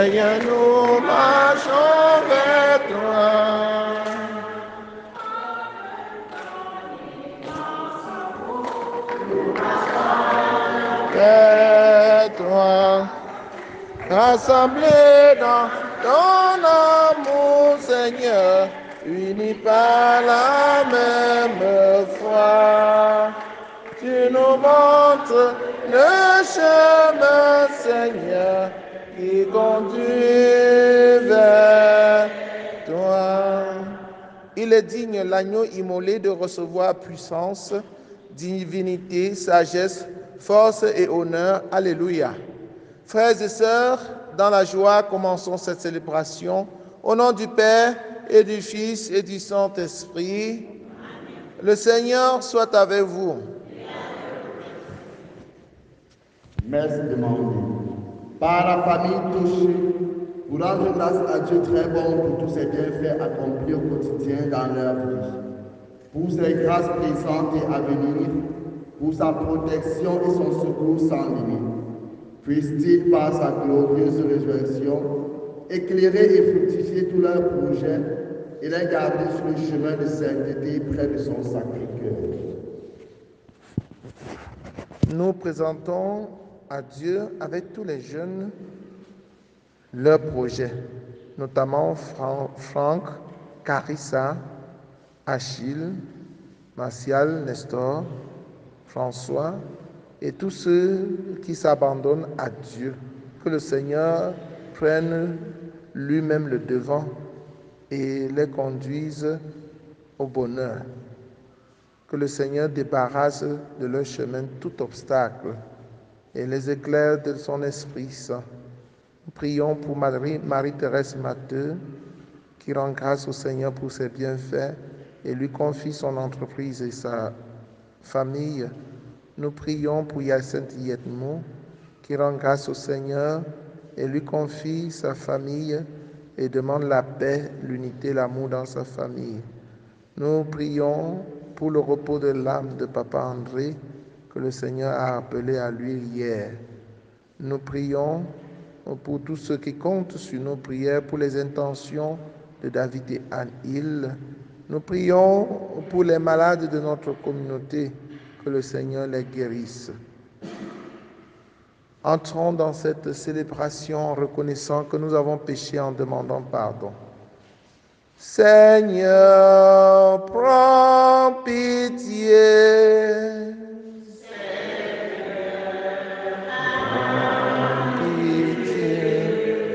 Seigneur, nous marchons vers toi. Vers toi, rassemblés dans ton amour, Seigneur, unis par la même foi. Tu nous montres le chemin, Seigneur, qui conduit vers toi. Il est digne, l'agneau immolé, de recevoir puissance, divinité, sagesse, force et honneur. Alléluia. Frères et sœurs, dans la joie, commençons cette célébration. Au nom du Père et du Fils et du Saint-Esprit, le Seigneur soit avec vous. Messe demandée. Par la famille touchée, pour rendre grâce à Dieu très bon pour tous ses bienfaits accomplis au quotidien dans leur vie, pour ses grâces présentes et à venir, pour sa protection et son secours sans limite. Puisse-t-il, par sa glorieuse résurrection, éclairer et fructifier tous leurs projets et les garder sur le chemin de sainteté près de son Sacré-Cœur. Nous présentons à Dieu avec tous les jeunes leurs projets, notamment Franck, Carissa, Achille, Martial, Nestor, François et tous ceux qui s'abandonnent à Dieu. Que le Seigneur prenne lui-même le devant et les conduise au bonheur. Que le Seigneur débarrasse de leur chemin tout obstacle et les éclaire de son Esprit Saint. Nous prions pour Marie-Thérèse Matteux, qui rend grâce au Seigneur pour ses bienfaits et lui confie son entreprise et sa famille. Nous prions pour Hyacinthe Yetmou, qui rend grâce au Seigneur et lui confie sa famille et demande la paix, l'unité, l'amour dans sa famille. Nous prions pour le repos de l'âme de Papa André, que le Seigneur a appelé à lui hier. Nous prions pour tous ceux qui comptent sur nos prières, pour les intentions de David et Anne-Hill. Nous prions pour les malades de notre communauté, que le Seigneur les guérisse. Entrons dans cette célébration en reconnaissant que nous avons péché en demandant pardon. Seigneur, prends pitié.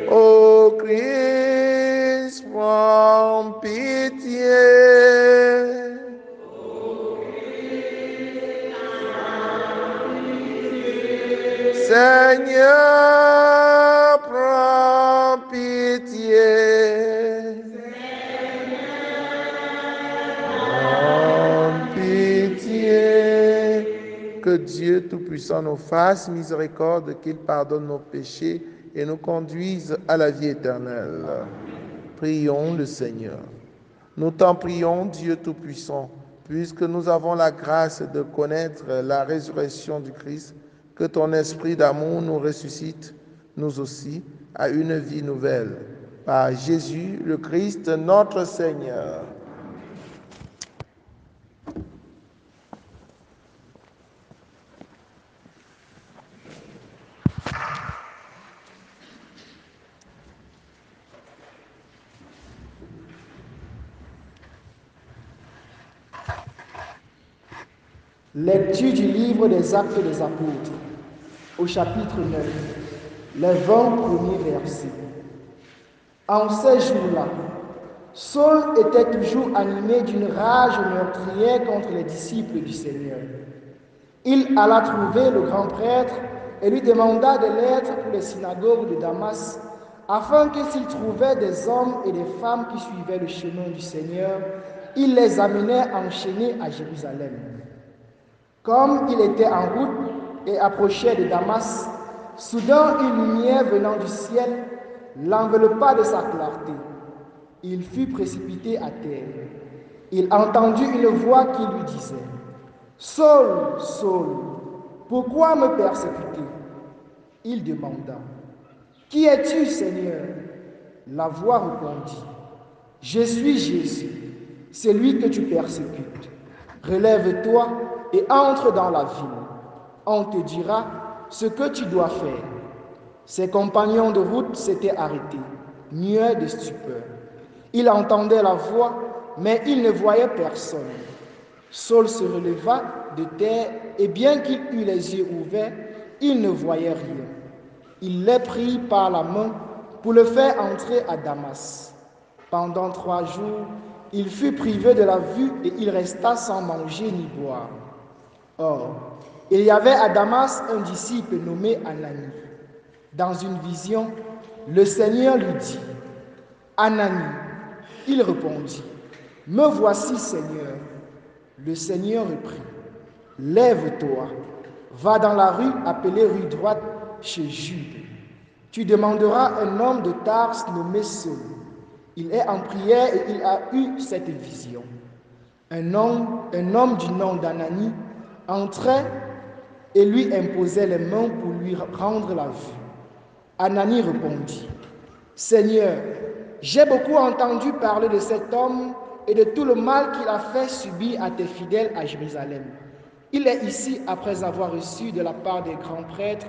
Ô Christ, prends pitié. Seigneur, prends pitié. Prends pitié. Que Dieu Tout-Puissant nous fasse miséricorde, qu'il pardonne nos péchés et nous conduise à la vie éternelle. Prions le Seigneur. Nous t'en prions, Dieu Tout-Puissant, puisque nous avons la grâce de connaître la résurrection du Christ, que ton esprit d'amour nous ressuscite, nous aussi, à une vie nouvelle. Par Jésus le Christ, notre Seigneur. Lecture du livre des Actes des Apôtres, au chapitre 9, les 20 premiers versets. En ces jours-là, Saul était toujours animé d'une rage meurtrière contre les disciples du Seigneur. Il alla trouver le grand prêtre et lui demanda de lettres pour les synagogues de Damas, afin que s'il trouvait des hommes et des femmes qui suivaient le chemin du Seigneur, il les amenait enchaînés à Jérusalem. Comme il était en route et approchait de Damas, soudain une lumière venant du ciel l'enveloppa de sa clarté. Il fut précipité à terre. Il entendit une voix qui lui disait : « Saul, Saul, pourquoi me persécuter » Il demanda : Qui es-tu, Seigneur? La voix répondit, je suis Jésus, celui que tu persécutes. Relève-toi et entre dans la ville. On te dira ce que tu dois faire. Ses compagnons de route s'étaient arrêtés, muets de stupeur. Il entendait la voix, mais il ne voyait personne. Saul se releva de terre et bien qu'il eût les yeux ouverts, il ne voyait rien. Il les prit par la main pour le faire entrer à Damas. Pendant 3 jours, il fut privé de la vue et il resta sans manger ni boire. Or, il y avait à Damas un disciple nommé Ananie. Dans une vision, le Seigneur lui dit, Ananie. Il répondit, me voici, Seigneur. Le Seigneur reprit, lève-toi, va dans la rue appelée rue droite chez Jude. Tu demanderas un homme de Tars nommé Saul. Il est en prière et il a eu cette vision. Un homme du nom d'Ananie entrait et lui imposait les mains pour lui rendre la vue. Ananie répondit, Seigneur, j'ai beaucoup entendu parler de cet homme et de tout le mal qu'il a fait subir à tes fidèles à Jérusalem. Il est ici après avoir reçu de la part des grands prêtres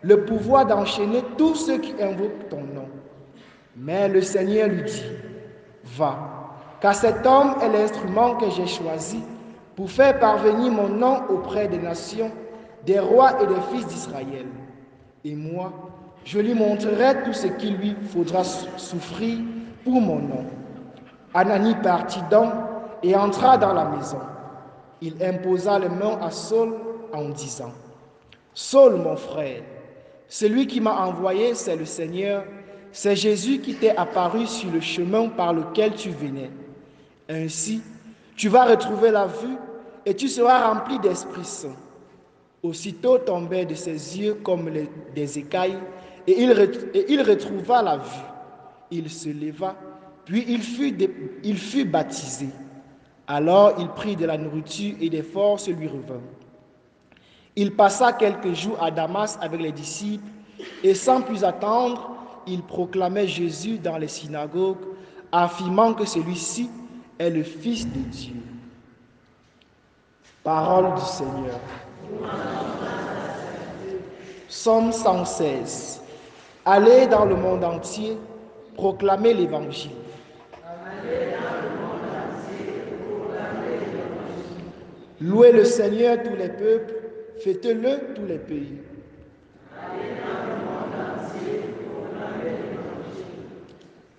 le pouvoir d'enchaîner tous ceux qui invoquent ton nom. Mais le Seigneur lui dit, va, car cet homme est l'instrument que j'ai choisi pour faire parvenir mon nom auprès des nations, des rois et des fils d'Israël. Et moi, je lui montrerai tout ce qu'il lui faudra souffrir pour mon nom. Ananie partit donc et entra dans la maison. Il imposa les mains à Saul en disant, Saul, mon frère, celui qui m'a envoyé, c'est le Seigneur, c'est Jésus qui t'est apparu sur le chemin par lequel tu venais. Ainsi, tu vas retrouver la vue et tu seras rempli d'Esprit Saint. Aussitôt tombait de ses yeux comme des écailles et il retrouva la vue. Il se leva, puis il fut baptisé. Alors il prit de la nourriture et des forces lui revinrent. Il passa quelques jours à Damas avec les disciples et sans plus attendre, il proclamait Jésus dans les synagogues, affirmant que celui-ci est le Fils de Dieu. Parole du Seigneur. Psaume 116. Allez dans le monde entier, proclamez l'Évangile. Louez le Seigneur tous les peuples, fêtez-le tous les pays.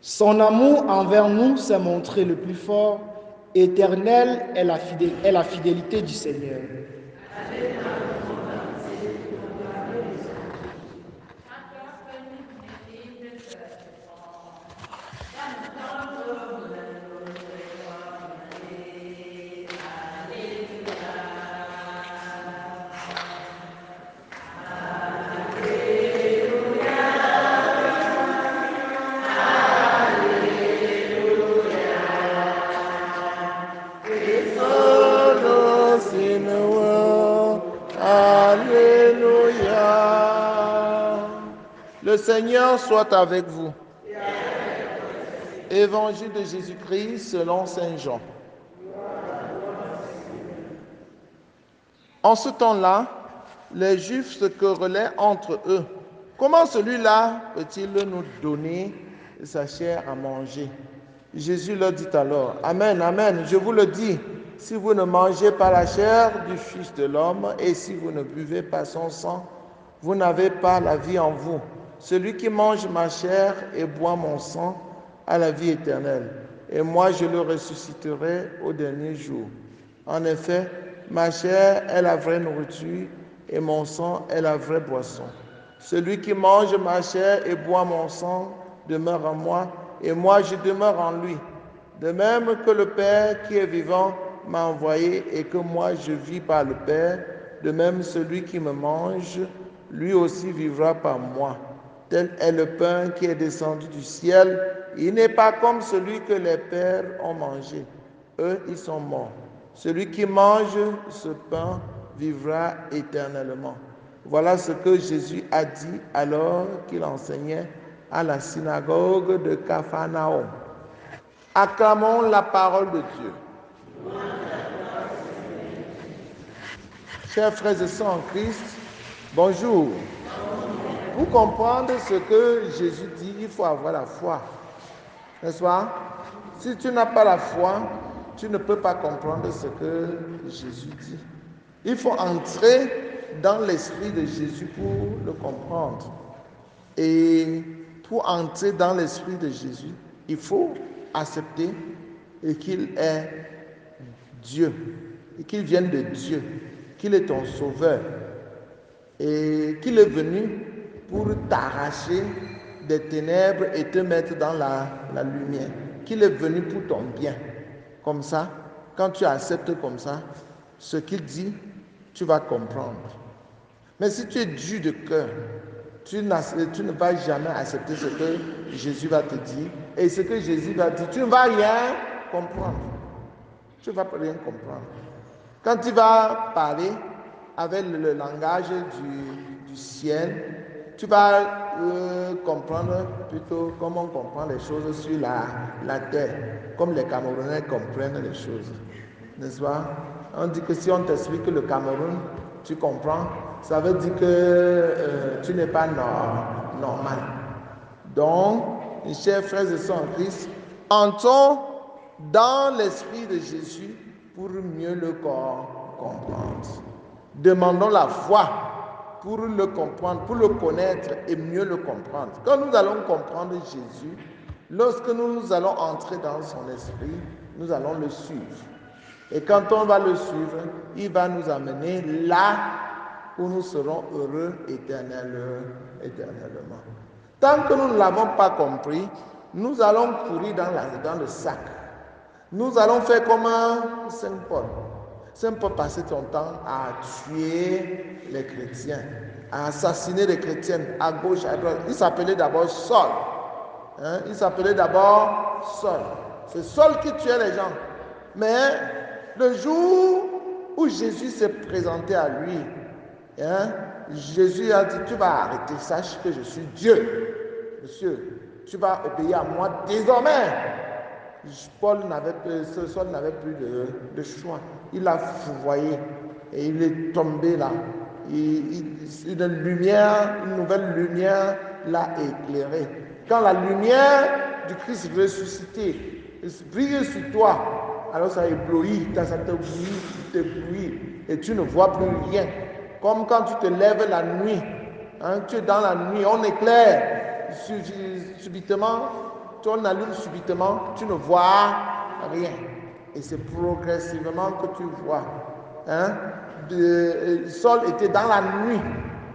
Son amour envers nous s'est montré le plus fort. Éternelle est la fidélité du Seigneur. Le Seigneur soit avec vous. Évangile de Jésus-Christ selon saint Jean. En ce temps-là, les Juifs se querellaient entre eux. Comment celui-là peut-il nous donner sa chair à manger? Jésus leur dit alors, Amen, Amen, je vous le dis, si vous ne mangez pas la chair du Fils de l'homme et si vous ne buvez pas son sang, vous n'avez pas la vie en vous. Celui qui mange ma chair et boit mon sang a la vie éternelle, et moi je le ressusciterai au dernier jour. En effet, ma chair est la vraie nourriture et mon sang est la vraie boisson. Celui qui mange ma chair et boit mon sang demeure en moi, et moi je demeure en lui. De même que le Père qui est vivant m'a envoyé et que moi je vis par le Père, de même celui qui me mange, lui aussi vivra par moi. Tel est le pain qui est descendu du ciel. Il n'est pas comme celui que les pères ont mangé. Eux, ils sont morts. Celui qui mange ce pain vivra éternellement. Voilà ce que Jésus a dit alors qu'il enseignait à la synagogue de Capharnaüm. Acclamons la parole de Dieu. Chers frères et sœurs en Christ, bonjour. Pour comprendre ce que Jésus dit, il faut avoir la foi. N'est-ce pas? Si tu n'as pas la foi, tu ne peux pas comprendre ce que Jésus dit. Il faut entrer dans l'esprit de Jésus pour le comprendre. Et pour entrer dans l'esprit de Jésus, il faut accepter qu'il est Dieu, et qu'il vienne de Dieu, qu'il est ton sauveur et qu'il est venu pour t'arracher des ténèbres et te mettre dans la lumière, qu'il est venu pour ton bien. Comme ça, quand tu acceptes comme ça, ce qu'il dit, tu vas comprendre. Mais si tu es dur de cœur, tu ne vas jamais accepter ce que Jésus va te dire. Et ce que Jésus va dire, tu ne vas rien comprendre. Tu ne vas rien comprendre. Quand tu vas parler avec le langage du ciel, tu vas comprendre plutôt comment on comprend les choses sur la terre, comme les Camerounais comprennent les choses. N'est-ce pas? On dit que si on t'explique le Cameroun, tu comprends, ça veut dire que tu n'es pas normal. Donc, mes chers frères et sœurs en Christ, entrons dans l'esprit de Jésus pour mieux le comprendre. Demandons la foi pour le comprendre, pour le connaître et mieux le comprendre. Quand nous allons comprendre Jésus, lorsque nous allons entrer dans son esprit, nous allons le suivre. Et quand on va le suivre, il va nous amener là où nous serons heureux éternellement. Tant que nous ne l'avons pas compris, nous allons courir dans le sac. Nous allons faire comme Saint Paul. Saint Paul passait son temps à tuer les chrétiens, à assassiner les chrétiens à gauche, à droite. Il s'appelait d'abord Saul. Il s'appelait d'abord Saul. C'est Saul qui tuait les gens. Mais le jour où Jésus s'est présenté à lui, Jésus a dit, tu vas arrêter, sache que je suis Dieu. Monsieur, tu vas obéir à moi désormais. Saul n'avait plus de choix. Il a fouvoyé et il est tombé là. Une nouvelle lumière l'a éclairé. Quand la lumière du Christ ressuscité brille sur toi, alors ça éblouit, ça t'éblouit et tu ne vois plus rien. Comme quand tu te lèves la nuit, tu es dans la nuit, on éclaire subitement, on allume subitement, tu ne vois rien. Et c'est progressivement que tu vois. Saul était dans la nuit,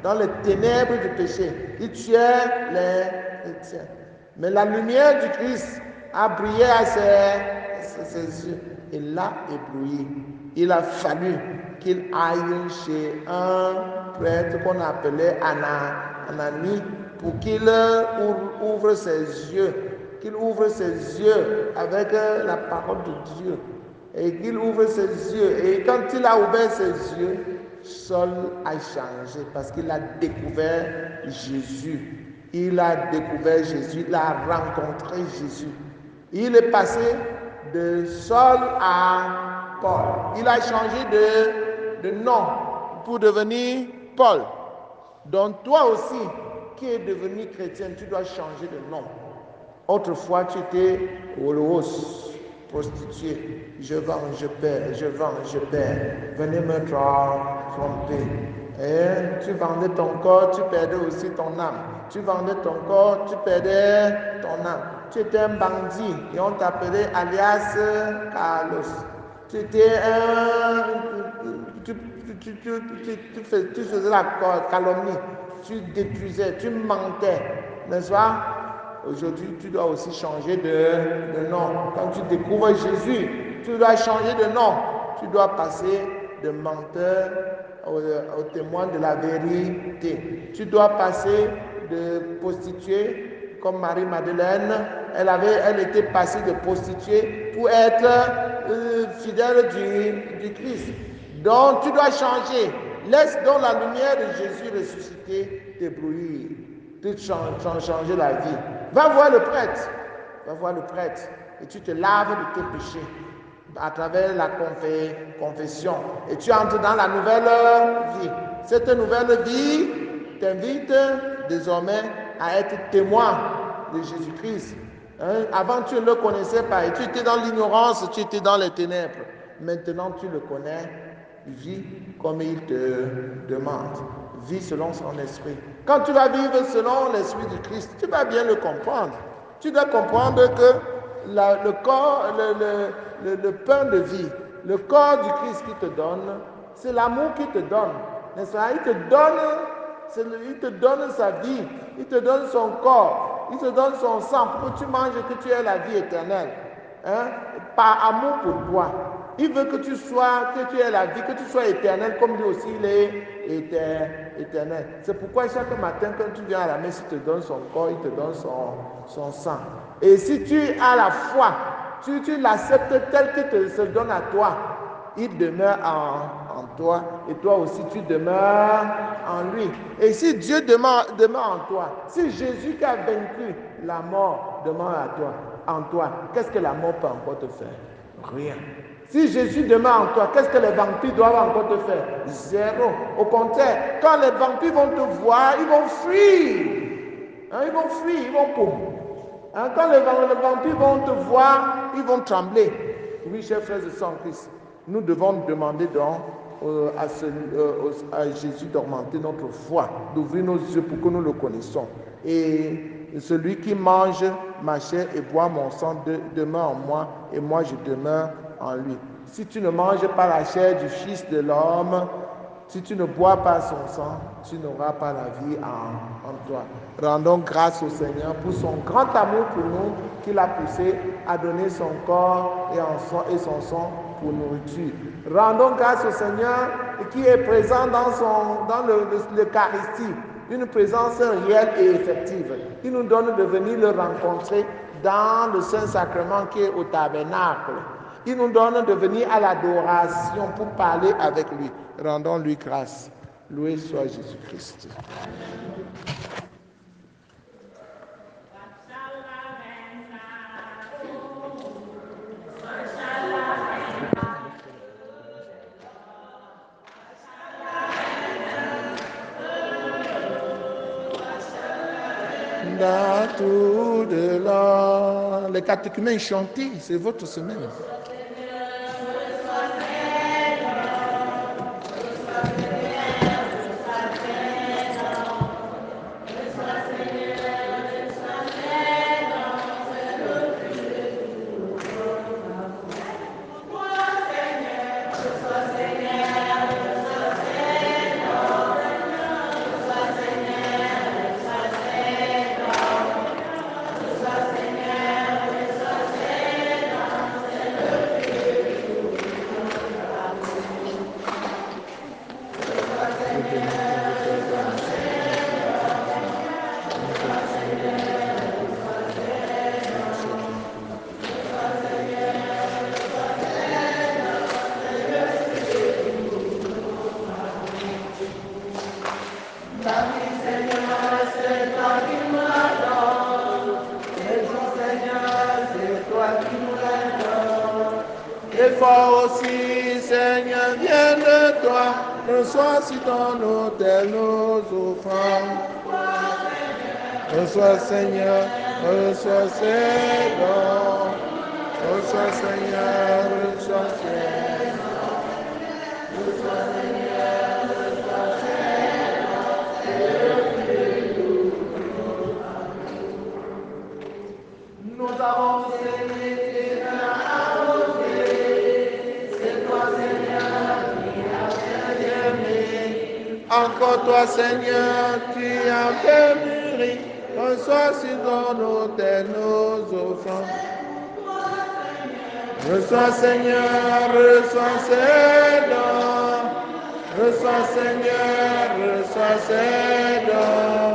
dans les ténèbres du péché. Il tuait les chrétiens. Mais la lumière du Christ a brillé à ses yeux et l'a ébloui. Il a fallu qu'il aille chez un prêtre qu'on appelait Anani pour qu'il ouvre ses yeux. Qu'il ouvre ses yeux avec la parole de Dieu. Et qu'il ouvre ses yeux. Et quand il a ouvert ses yeux, Saul a changé parce qu'il a découvert Jésus. Il a découvert Jésus, il a rencontré Jésus. Il est passé de Saul à Paul. Il a changé de nom pour devenir Paul. Donc toi aussi, qui es devenu chrétien, tu dois changer de nom. Autrefois, tu étais Holos, prostituée. Je vends, je perds, je vends, je perds. Venez me tromper. Et tu vendais ton corps, tu perdais aussi ton âme. Tu vendais ton corps, tu perdais ton âme. Tu étais un bandit et on t'appelait alias Carlos. Tu étais tu faisais la calomnie, tu détruisais, tu mentais, n'est-ce pas? Aujourd'hui, tu dois aussi changer de nom. Quand tu découvres Jésus, tu dois changer de nom. Tu dois passer de menteur au témoin de la vérité. Tu dois passer de prostituée comme Marie-Madeleine. Elle était passée de prostituée pour être fidèle du Christ. Donc, tu dois changer. Laisse donc la lumière de Jésus ressuscité t'éblouir. changer la vie. Va voir le prêtre. Va voir le prêtre et tu te laves de tes péchés à travers la confession. Et tu entres dans la nouvelle vie. Cette nouvelle vie t'invite désormais à être témoin de Jésus-Christ. Hein? Avant, tu ne le connaissais pas et tu étais dans l'ignorance, tu étais dans les ténèbres. Maintenant, tu le connais. Vis comme il te demande. Vis selon son esprit. Quand tu vas vivre selon l'esprit du Christ, tu vas bien le comprendre. Tu dois comprendre que le corps, le pain de vie, le corps du Christ qui te donne, c'est l'amour qui te donne. N'est-ce pas? Il te donne sa vie, il te donne son corps, il te donne son sang pour que tu manges et que tu aies la vie éternelle. Hein? Par amour pour toi. Il veut que tu aies la vie, que tu sois éternel comme lui aussi il est éternel. C'est pourquoi chaque matin quand tu viens à la messe, il te donne son corps, il te donne son sang. Et si tu as la foi, tu l'acceptes tel qu'il se donne à toi, il demeure en toi et toi aussi tu demeures en lui. Et si Dieu demeure en toi, si Jésus qui a vaincu la mort demeure en toi, qu'est-ce que la mort peut encore te faire? Rien. Si Jésus demeure en toi, qu'est-ce que les vampires doivent encore te faire? Zéro. Au contraire, quand les vampires vont te voir, ils vont fuir. Hein, ils vont fuir, ils vont paumer. Hein, quand les vampires vont te voir, ils vont trembler. Oui, chers frères et sœurs en Christ, nous devons demander donc à Jésus d'augmenter notre foi, d'ouvrir nos yeux pour que nous le connaissions. Et celui qui mange ma chair et boit mon sang demeure en moi et moi je demeure en lui. Si tu ne manges pas la chair du Fils de l'homme, si tu ne bois pas son sang, tu n'auras pas la vie en toi. Rendons grâce au Seigneur pour son grand amour pour nous qu'il a poussé à donner son corps et son sang pour nourriture. Rendons grâce au Seigneur qui est présent dans l'Eucharistie, une présence réelle et effective. Il nous donne de venir le rencontrer dans le Saint-Sacrement qui est au tabernacle. Il nous donne de venir à l'adoration pour parler avec lui. Rendons-lui grâce. Loué soit Jésus-Christ. Tout de là. Les catéchumènes chantez, c'est votre semaine. Reçois Seigneur, reçois ces dons. Reçois Seigneur, reçois ces dons. Reçois Seigneur, reçois ces dons. Nous avons célébré la rosée. C'est toi Seigneur qui as fait aimer. Encore toi Seigneur qui as fait mûrir. Reçois sur ton autel nos offrandes. Reçois Seigneur, reçois ces dons. Reçois Seigneur, reçois ces dons.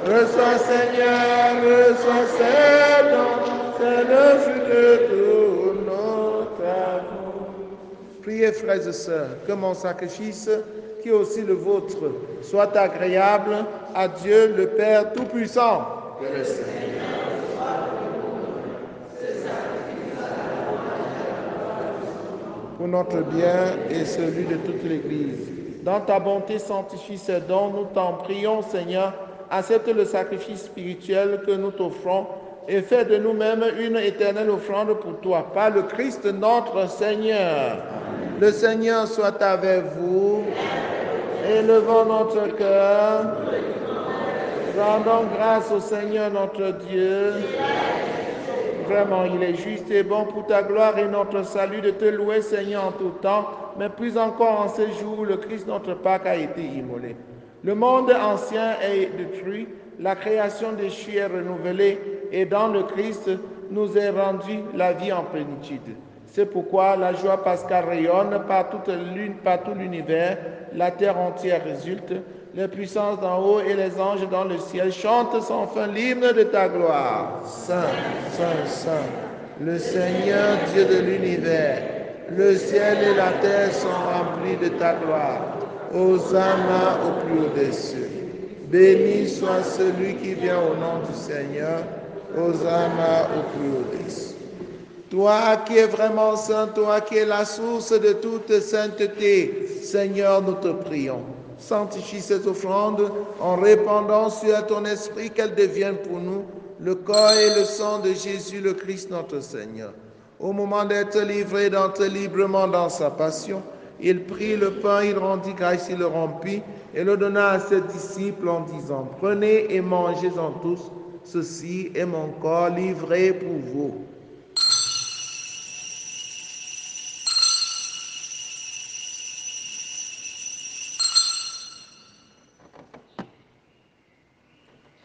Reçois Seigneur, reçois ces dons. C'est le fruit de tous nos travaux. Priez frères et sœurs que mon sacrifice qui est aussi le vôtre, soit agréable à Dieu le Père Tout-Puissant. Que le Seigneur pour notre bien et celui de toute l'Église. Dans ta bonté, sanctifie ces dons. Nous t'en prions, Seigneur. Accepte le sacrifice spirituel que nous t'offrons et fais de nous-mêmes une éternelle offrande pour toi, par le Christ notre Seigneur. Le Seigneur soit avec vous. Élevons notre cœur. Rendons grâce au Seigneur notre Dieu. Vraiment, il est juste et bon pour ta gloire et notre salut de te louer, Seigneur, en tout temps, mais plus encore en ce jour où le Christ, notre Pâque, a été immolé. Le monde ancien est détruit, la création déchue est renouvelée, et dans le Christ nous est rendue la vie en plénitude. C'est pourquoi la joie pascale rayonne par tout l'univers, la terre entière résulte, les puissances d'en haut et les anges dans le ciel chantent sans fin l'hymne de ta gloire. Saint, Saint, Saint, le Seigneur Dieu de l'univers, le ciel et la terre sont remplis de ta gloire. Hosanna au plus haut des cieux. Béni soit celui qui vient au nom du Seigneur. Hosanna au plus haut des cieux. Toi qui es vraiment saint, toi qui es la source de toute sainteté, Seigneur, nous te prions. Sanctifie ces offrandes en répandant sur ton esprit qu'elles deviennent pour nous le corps et le sang de Jésus le Christ notre Seigneur. Au moment d'être livré, d'entrer librement dans sa passion, il prit le pain, il rendit grâce, il le rompit et le donna à ses disciples en disant, prenez et mangez-en tous, ceci est mon corps livré pour vous.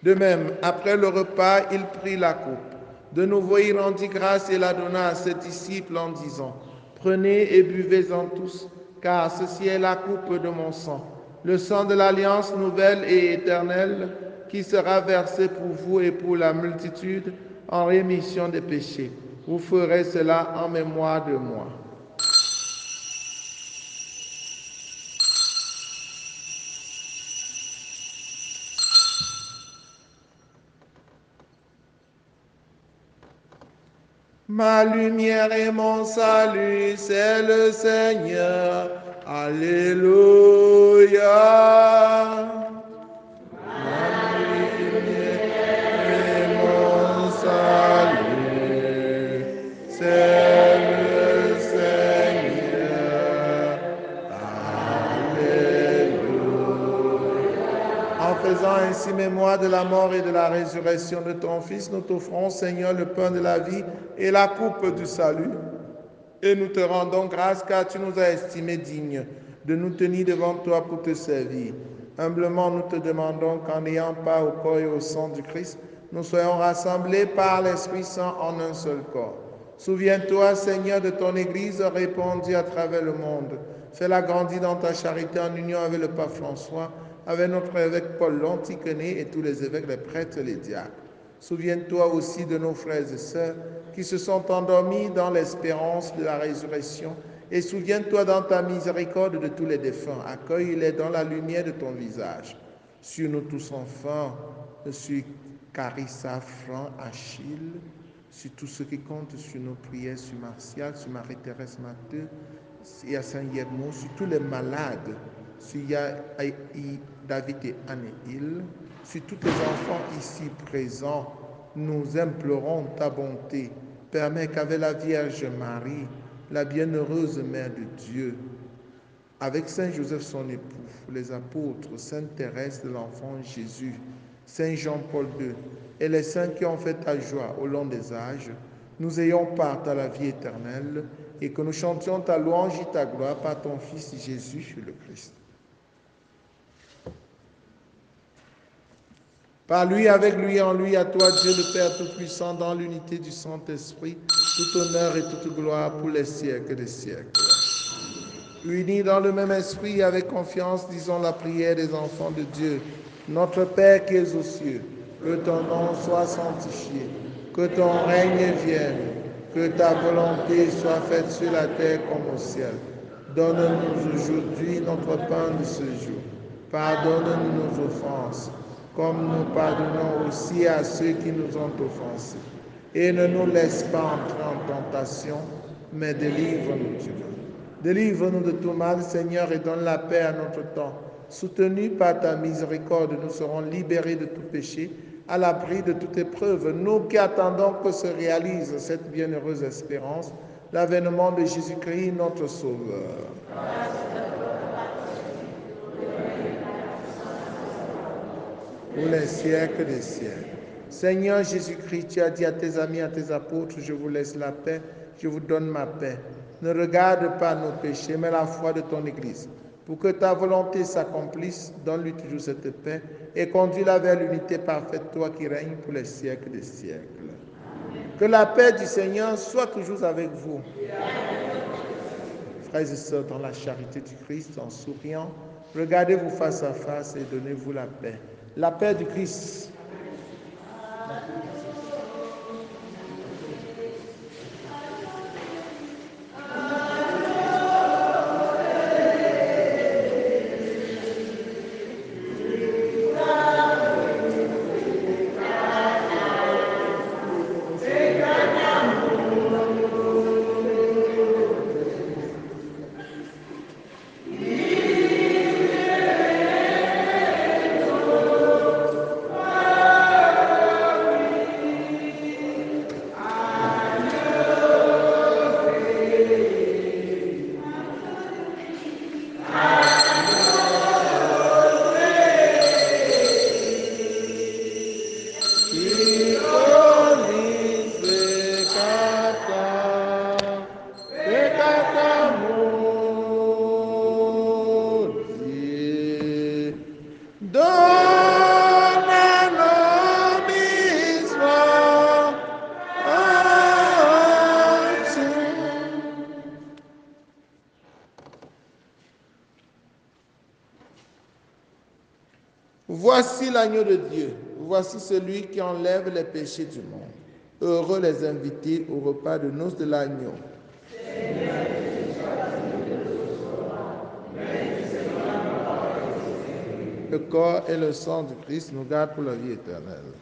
De même, après le repas, il prit la coupe. De nouveau, il rendit grâce et la donna à ses disciples en disant, prenez et buvez-en tous, car ceci est la coupe de mon sang, le sang de l'alliance nouvelle et éternelle qui sera versé pour vous et pour la multitude en rémission des péchés. Vous ferez cela en mémoire de moi. Ma lumière et mon salut, c'est le Seigneur. Alléluia. Ma lumière et mon salut, c'est le Seigneur. Alléluia. En faisant ainsi mémoire de la mort et de la résurrection de ton Fils, nous t'offrons, Seigneur, le pain de la vie et la coupe du salut. Et nous te rendons grâce car tu nous as estimés dignes de nous tenir devant toi pour te servir. Humblement, nous te demandons qu'en ayant part au corps et au sang du Christ, nous soyons rassemblés par l'Esprit Saint en un seul corps. Souviens-toi, Seigneur, de ton Église répandue à travers le monde. Fais-la grandir dans ta charité en union avec le pape François, avec notre évêque Paul Lontiquené et tous les évêques, les prêtres et les diacres. Souviens-toi aussi de nos frères et sœurs qui se sont endormis dans l'espérance de la résurrection. Et souviens-toi dans ta miséricorde de tous les défunts. Accueille-les dans la lumière de ton visage. Sur nous tous enfin, sur Carissa, Franck, Achille, sur tous ceux qui comptent sur nos prières, sur Martial, sur Marie-Thérèse Matteux, et à Saint-Guillermo, sur tous les malades, sur David et Anne-Hill, sur tous les enfants ici présents, nous implorons ta bonté. Permets qu'avec la Vierge Marie, la bienheureuse Mère de Dieu, avec Saint Joseph son époux, les apôtres, Sainte Thérèse de l'Enfant Jésus, Saint Jean-Paul II et les saints qui ont fait ta joie au long des âges, nous ayons part à la vie éternelle et que nous chantions ta louange et ta gloire par ton Fils Jésus le Christ. Par lui, avec lui, en lui, à toi, Dieu le Père Tout-Puissant, dans l'unité du Saint-Esprit, tout honneur et toute gloire pour les siècles des siècles. Unis dans le même esprit, avec confiance, disons la prière des enfants de Dieu. Notre Père qui es aux cieux, que ton nom soit sanctifié, que ton règne vienne, que ta volonté soit faite sur la terre comme au ciel. Donne-nous aujourd'hui notre pain de ce jour. Pardonne-nous nos offenses, comme nous pardonnons aussi à ceux qui nous ont offensés. Et ne nous laisse pas entrer en tentation, mais délivre-nous du mal. Délivre-nous de tout mal, Seigneur, et donne la paix à notre temps. Soutenus par ta miséricorde, nous serons libérés de tout péché, à l'abri de toute épreuve. Nous qui attendons que se réalise cette bienheureuse espérance, l'avènement de Jésus-Christ, notre Sauveur. Pour les siècles des siècles. Seigneur Jésus-Christ, tu as dit à tes amis, à tes apôtres, je vous laisse la paix, je vous donne ma paix. Ne regarde pas nos péchés, mais la foi de ton Église. Pour que ta volonté s'accomplisse, donne-lui toujours cette paix et conduis-la vers l'unité parfaite, toi qui règnes pour les siècles des siècles. Que la paix du Seigneur soit toujours avec vous. Frères et sœurs, dans la charité du Christ, en souriant, regardez-vous face à face et donnez-vous la paix. La paix du Christ. Voici l'agneau de Dieu, voici celui qui enlève les péchés du monde. Heureux les invités au repas de noces de l'agneau. Le corps et le sang du Christ nous gardent pour la vie éternelle.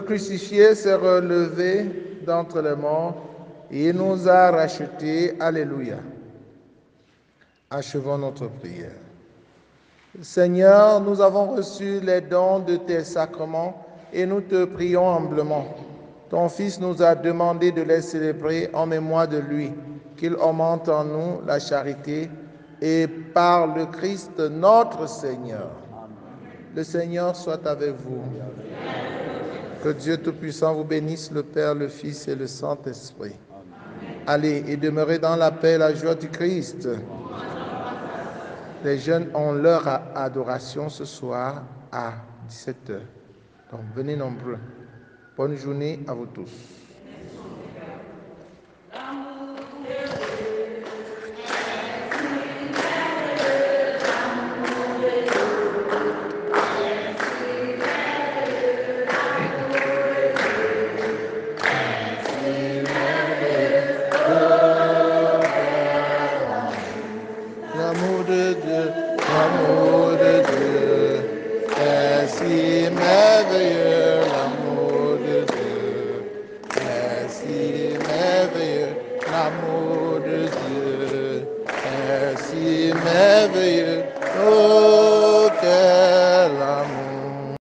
crucifié s'est relevé d'entre les morts et il nous a rachetés. Alléluia. Achevons notre prière. Seigneur, nous avons reçu les dons de tes sacrements et nous te prions humblement. Ton Fils nous a demandé de les célébrer en mémoire de lui, qu'il augmente en nous la charité et par le Christ notre Seigneur. Le Seigneur soit avec vous. Que Dieu Tout-Puissant vous bénisse, le Père, le Fils et le Saint-Esprit. Allez et demeurez dans la paix et la joie du Christ. Les jeunes ont leur adoration ce soir à 17h. Donc venez nombreux. Bonne journée à vous tous. L'amour de Dieu, est si merveilleux, l'amour de Dieu, est si merveilleux, l'amour de Dieu, est si merveilleux,